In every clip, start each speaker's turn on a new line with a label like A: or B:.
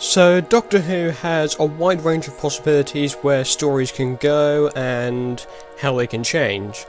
A: So Doctor Who has a wide range of possibilities where stories can go and how they can change.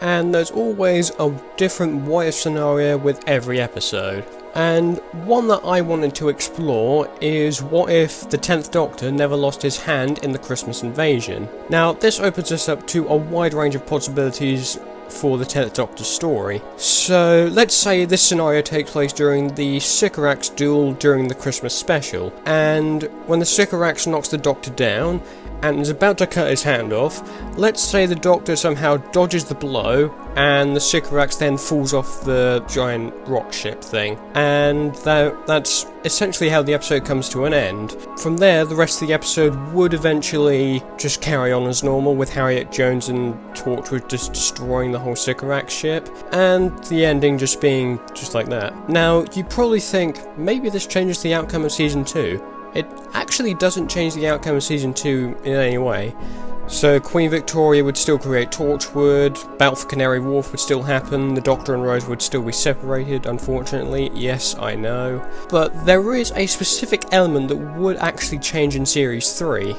A: And there's always a different what-if scenario with every episode. And one that I wanted to explore is what if the 10th Doctor never lost his hand in the Christmas invasion. Now this opens us up to a wide range of possibilities for the 10th Doctor's story. So let's say this scenario takes place during the Sycorax duel during the Christmas special, and when the Sycorax knocks the Doctor down and is about to cut his hand off, let's say the Doctor somehow dodges the blow and the Sycorax then falls off the giant rock ship thing, and that's essentially how the episode comes to an end. From there, the rest of the episode would eventually just carry on as normal, with Harriet Jones and Torchwood just destroying the whole Sycorax ship, and the ending just being just like that. Now, you probably think, maybe this changes the outcome of Season 2. It actually doesn't change the outcome of Season 2 in any way. So Queen Victoria would still create Torchwood, Battle for Canary Wharf would still happen, the Doctor and Rose would still be separated, unfortunately, yes, I know. But there is a specific element that would actually change in Series 3.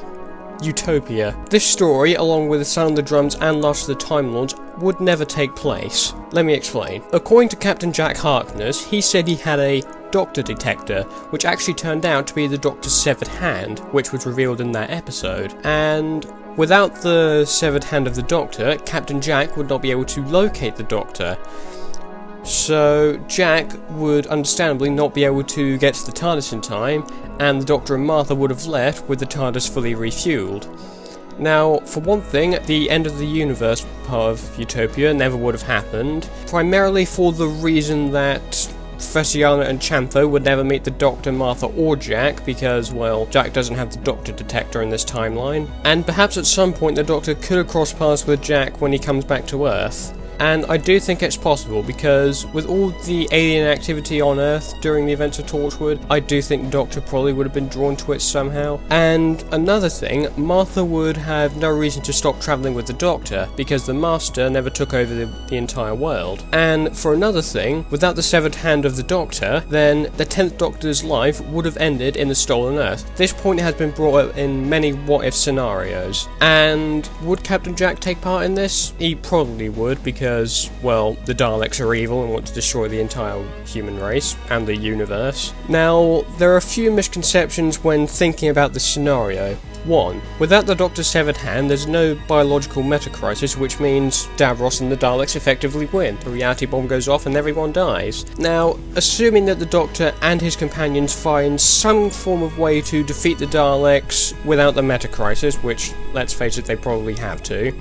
A: Utopia. This story, along with The Sound of the Drums and Last of the Time Lords, would never take place. Let me explain. According to Captain Jack Harkness, he said he had a Doctor detector, which actually turned out to be the Doctor's severed hand, which was revealed in that episode. And without the severed hand of the Doctor, Captain Jack would not be able to locate the Doctor. So Jack would understandably not be able to get to the TARDIS in time, and the Doctor and Martha would have left with the TARDIS fully refueled. Now, for one thing, the end of the universe part of Utopia never would have happened, primarily for the reason that Professor Yana and Chantho would never meet the Doctor, Martha or Jack because, well, Jack doesn't have the Doctor detector in this timeline. And perhaps at some point the Doctor could have crossed paths with Jack when he comes back to Earth. And I do think it's possible, because with all the alien activity on Earth during the events of Torchwood, I do think the Doctor probably would have been drawn to it somehow. And another thing, Martha would have no reason to stop travelling with the Doctor, because the Master never took over the entire world. And for another thing, without the severed hand of the Doctor, then the 10th Doctor's life would have ended in the Stolen Earth. This point has been brought up in many what-if scenarios. And would Captain Jack take part in this? He probably would, because, well, the Daleks are evil and want to destroy the entire human race and the universe. Now, there are a few misconceptions when thinking about this scenario. 1. Without the Doctor's severed hand, there's no biological meta-crisis, which means Davros and the Daleks effectively win. The reality bomb goes off and everyone dies. Now, assuming that the Doctor and his companions find some form of way to defeat the Daleks without the meta-crisis, which, let's face it, they probably have to,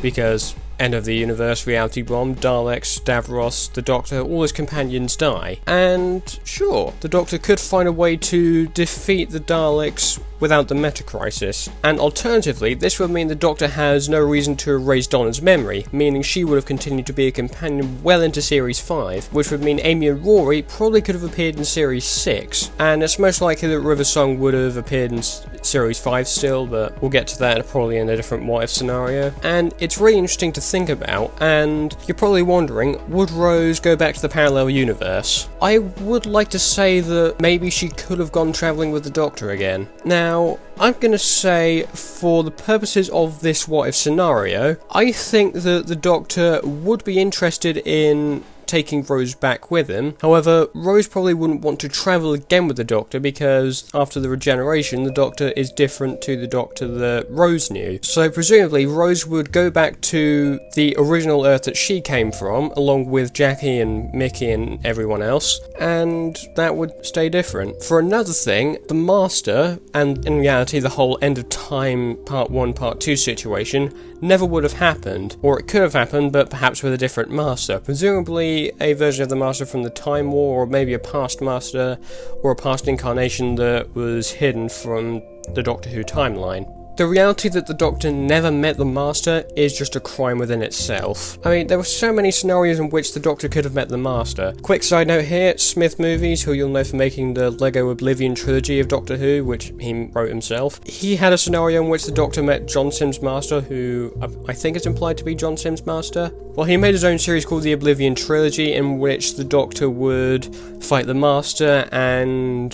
A: because end of the universe, reality bomb, Daleks, Davros, the Doctor, all his companions die. And sure, the Doctor could find a way to defeat the Daleks without the meta-crisis. And alternatively, this would mean the Doctor has no reason to erase Donna's memory, meaning she would have continued to be a companion well into Series 5, which would mean Amy and Rory probably could have appeared in Series 6, and it's most likely that River Song would have appeared in Series 5 still, but we'll get to that probably in a different what-if scenario. And it's really interesting to think about, and you're probably wondering, would Rose go back to the parallel universe? I would like to say that maybe she could have gone travelling with the Doctor again. Now, I'm going to say, for the purposes of this what-if scenario, I think that the Doctor would be interested in taking Rose back with him. However, Rose probably wouldn't want to travel again with the Doctor, because after the regeneration, the Doctor is different to the Doctor that Rose knew. So presumably, Rose would go back to the original Earth that she came from, along with Jackie and Mickey and everyone else, and that would stay different. For another thing, the Master, and in reality the whole End of Time Part 1, Part 2 situation, never would have happened. Or it could have happened, but perhaps with a different Master. Presumably a version of the Master from the Time War, or maybe a past Master, or a past incarnation that was hidden from the Doctor Who timeline. The reality that the Doctor never met the Master is just a crime within itself. I mean, there were so many scenarios in which the Doctor could have met the Master. Quick side note here, Smith Movies, who you'll know for making the Lego Oblivion trilogy of Doctor Who, which he wrote himself, he had a scenario in which the Doctor met John Sims' Master, who I think is implied to be John Sims' Master. Well, he made his own series called the Oblivion trilogy, in which the Doctor would fight the Master and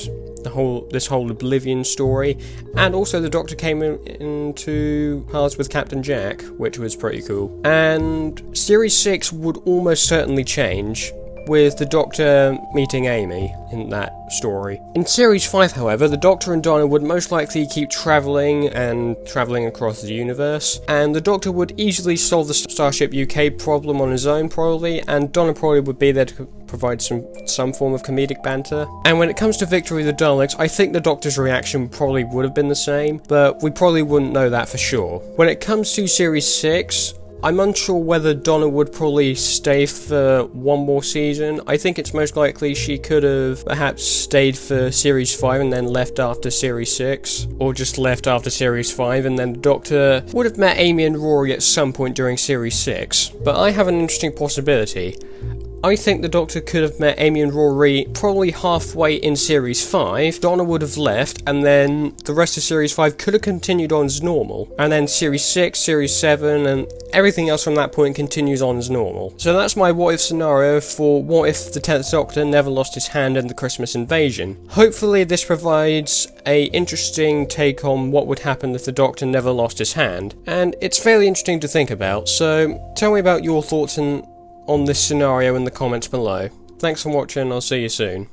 A: this whole Oblivion story, and also the Doctor came into paths with Captain Jack, which was pretty cool. And Series 6 would almost certainly change, with the Doctor meeting Amy in that story. In Series 5, however, the Doctor and Donna would most likely keep travelling across the universe, and the Doctor would easily solve the Starship UK problem on his own, probably, and Donna probably would be there to provide some form of comedic banter. And when it comes to Victory of the Daleks, I think the Doctor's reaction probably would have been the same, but we probably wouldn't know that for sure. When it comes to Series 6, I'm unsure whether Donna would probably stay for one more season. I think it's most likely she could have perhaps stayed for Series 5 and then left after Series 6, or just left after Series 5, and then the Doctor would have met Amy and Rory at some point during Series 6. But I have an interesting possibility. I think the Doctor could have met Amy and Rory probably halfway in Series 5, Donna would have left, and then the rest of Series 5 could have continued on as normal, and then Series 6, Series 7, and everything else from that point continues on as normal. So that's my what if scenario for what if the 10th Doctor never lost his hand in the Christmas invasion. Hopefully this provides a interesting take on what would happen if the Doctor never lost his hand, and it's fairly interesting to think about, so tell me about your thoughts on this scenario in the comments below. Thanks for watching, I'll see you soon.